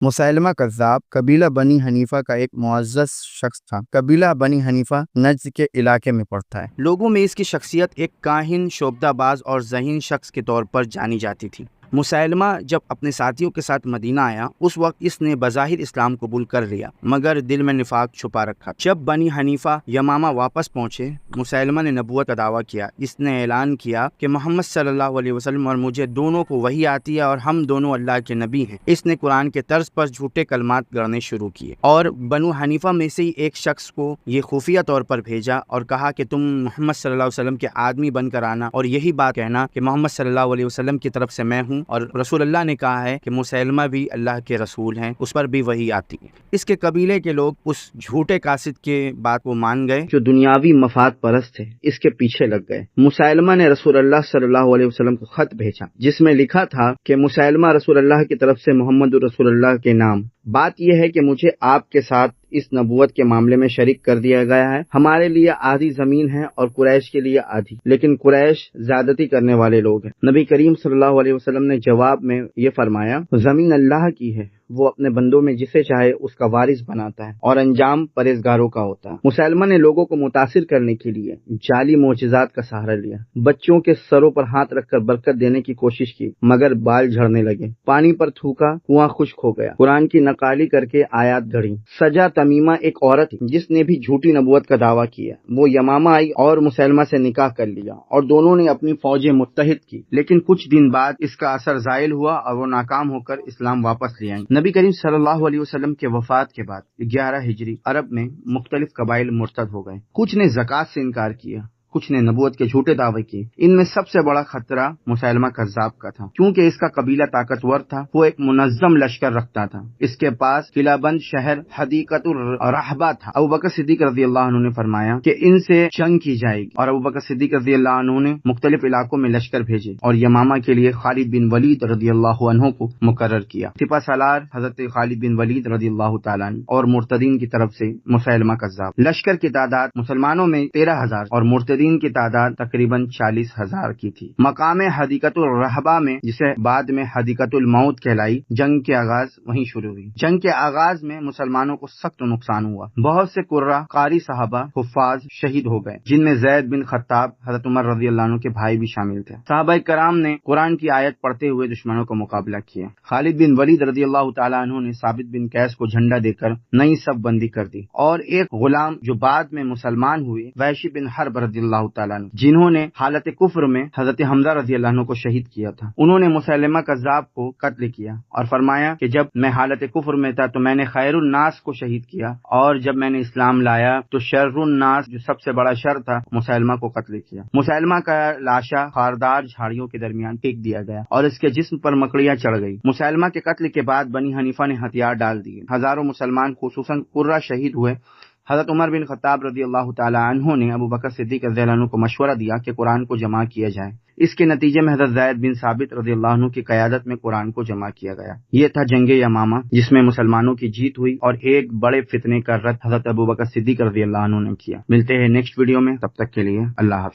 مسیلمہ کذاب قبیلہ بنی حنیفہ کا ایک معزز شخص تھا۔ قبیلہ بنی حنیفہ نجد کے علاقے میں پڑتا ہے۔ لوگوں میں اس کی شخصیت ایک کاہن، شعبدہ باز اور ذہین شخص کے طور پر جانی جاتی تھی۔ مسیلمہ جب اپنے ساتھیوں کے ساتھ مدینہ آیا، اس وقت اس نے بظاہر اسلام قبول کر لیا مگر دل میں نفاق چھپا رکھا۔ جب بنی حنیفہ یمامہ واپس پہنچے، مسیلمہ نے نبوت کا دعویٰ کیا۔ اس نے اعلان کیا کہ محمد صلی اللہ علیہ وسلم اور مجھے دونوں کو وحی آتی ہے اور ہم دونوں اللہ کے نبی ہیں۔ اس نے قرآن کے طرز پر جھوٹے کلمات گڑھنے شروع کیے اور بنو حنیفہ میں سے ہی ایک شخص کو یہ خفیہ طور پر بھیجا اور کہا کہ تم محمد صلی اللہ علیہ وسلم کے آدمی بن کر آنا اور یہی بات کہنا کہ محمد صلی اللہ علیہ وسلم کی طرف سے میں ہوں، اور رسول اللہ نے کہا ہے کہ مسیلمہ بھی اللہ کے رسول ہیں، اس پر بھی وحی آتی ہے۔ اس کے قبیلے کے لوگ اس جھوٹے قاصد کے بات کو مان گئے جو دنیاوی مفاد پرست تھے، اس کے پیچھے لگ گئے۔ مسیلمہ نے رسول اللہ صلی اللہ علیہ وسلم کو خط بھیجا جس میں لکھا تھا کہ مسیلمہ رسول اللہ کی طرف سے محمد رسول اللہ کے نام، بات یہ ہے کہ مجھے آپ کے ساتھ اس نبوت کے معاملے میں شریک کر دیا گیا ہے۔ ہمارے لیے آدھی زمین ہے اور قریش کے لیے آدھی، لیکن قریش زیادتی کرنے والے لوگ ہیں۔ نبی کریم صلی اللہ علیہ وسلم نے جواب میں یہ فرمایا، زمین اللہ کی ہے، وہ اپنے بندوں میں جسے چاہے اس کا وارث بناتا ہے اور انجام پرہیزگاروں کا ہوتا ہے۔ مسیلمہ نے لوگوں کو متاثر کرنے کے لیے جعلی معجزات کا سہارا لیا، بچوں کے سروں پر ہاتھ رکھ کر برکت دینے کی کوشش کی مگر بال جھڑنے لگے، پانی پر تھوکا، کنواں خشک ہو گیا، قرآن کی نقالی کر کے آیات گھڑی۔ سجا تمیمہ ایک عورت جس نے بھی جھوٹی نبوت کا دعویٰ کیا، وہ یمامہ آئی اور مسیلمہ سے نکاح کر لیا اور دونوں نے اپنی فوجیں متحد کی، لیکن کچھ دن بعد اس کا اثر زائل ہوا اور وہ ناکام ہو کر اسلام واپس لے آئیں۔ نبی کریم صلی اللہ علیہ وسلم کے وفات کے بعد 11 ہجری عرب میں مختلف قبائل مرتد ہو گئے، کچھ نے زکوٰۃ سے انکار کیا، کچھ نے نبوت کے جھوٹے دعوے کیے۔ ان میں سب سے بڑا خطرہ مسیلمہ کذاب کا تھا، کیونکہ اس کا قبیلہ طاقتور تھا، وہ ایک منظم لشکر رکھتا تھا، اس کے پاس قلعہ بند شہر حدیقۃ الرحبہ تھا۔ ابوبکر صدیق رضی اللہ عنہ نے فرمایا کہ ان سے جنگ کی جائے گی، اور ابوبکر صدیق رضی اللہ عنہ نے مختلف علاقوں میں لشکر بھیجے اور یمامہ کے لیے خالد بن ولید رضی اللہ عنہ کو مقرر کیا۔ سپہ سالار حضرت خالد بن ولید رضی اللہ تعالیٰ عنہ اور مرتدین کی طرف سے مسیلمہ کذاب۔ لشکر کی تعداد مسلمانوں میں 13,000 اور مرتدین کی تعداد تقریباً 40,000 کی تھی۔ مقام حدیقۃ الرحبہ میں، جسے بعد میں حدیقۃ الموت کہلائی، جنگ کے آغاز وہیں شروع ہوئی۔ جنگ کے آغاز میں مسلمانوں کو سخت نقصان ہوا، بہت سے قرہ، قاری صحابہ، حفاظ شہید ہو گئے، جن میں زید بن خطاب، حضرت عمر رضی اللہ عنہ کے بھائی بھی شامل تھے۔ صحابہ کرام نے قرآن کی آیت پڑھتے ہوئے دشمنوں کا مقابلہ کیا۔ خالد بن ولید رضی اللہ تعالیٰ عنہ نے ثابت بن قیس کو جھنڈا دے کر نئی صف بندی کر دی، اور ایک غلام جو بعد میں مسلمان ہوئے، وحشی بن حرب رضی اللہ تعالیٰ عنہ، جنہوں نے حالت کفر میں حضرت حمزہ رضی اللہ عنہ کو شہید کیا تھا، انہوں نے مسیلمہ کذاب کو قتل کیا اور فرمایا کہ جب میں حالت کفر میں تھا تو میں نے خیر الناس کو شہید کیا، اور جب میں نے اسلام لایا تو شر الناس، جو سب سے بڑا شر تھا، مسیلمہ کو قتل کیا۔ مسیلمہ کا لاشا خاردار جھاڑیوں کے درمیان پھینک دیا گیا اور اس کے جسم پر مکڑیاں چڑھ گئی۔ مسیلمہ کے قتل کے بعد بنی حنیفہ نے ہتھیار ڈال دیے، ہزاروں مسلمان خصوصاً قرہ شہید ہوئے۔ حضرت عمر بن خطاب رضی اللہ تعالیٰ عنہ نے ابوبکر صدیق رضی اللہ عنہ کو مشورہ دیا کہ قرآن کو جمع کیا جائے۔ اس کے نتیجے میں حضرت زید بن ثابت رضی اللہ عنہ کی قیادت میں قرآن کو جمع کیا گیا۔ یہ تھا جنگ یمامہ، جس میں مسلمانوں کی جیت ہوئی اور ایک بڑے فتنے کا رد حضرت ابوبکر صدیق رضی اللہ عنہ نے کیا۔ ملتے ہیں نیکسٹ ویڈیو میں، تب تک کے لیے اللہ حافظ۔